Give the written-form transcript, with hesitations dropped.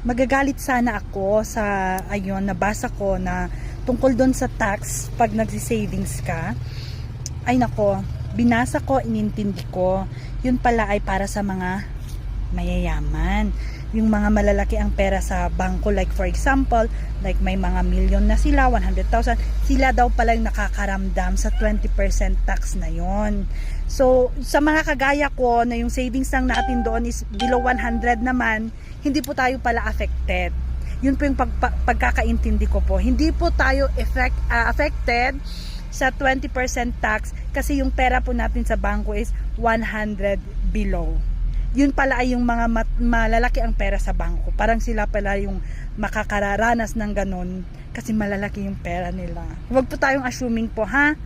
Magagalit sana ako sa ayun nabasa ko na tungkol doon sa tax pag nagsi-savings ka. Ay nako, binasa ko, inintindi ko. Yun pala ay para sa mga mayayaman. Yung mga malalaki ang pera sa bangko, like for example, like may mga milyon na sila, 100,000, sila daw palang nakakaramdam sa 20% tax na yon. So, sa mga kagaya ko na yung savings lang natin doon is below 100 naman, hindi po tayo pala affected. Yun po yung pagkakaintindi ko po. Hindi po tayo affected sa 20% tax kasi yung pera po natin sa bangko is 100 below. Yun pala ay yung mga malalaki ang pera sa bangko. Parang sila pala yung makakararanas ng ganun kasi malalaki yung pera nila. Huwag po tayong assuming po, ha?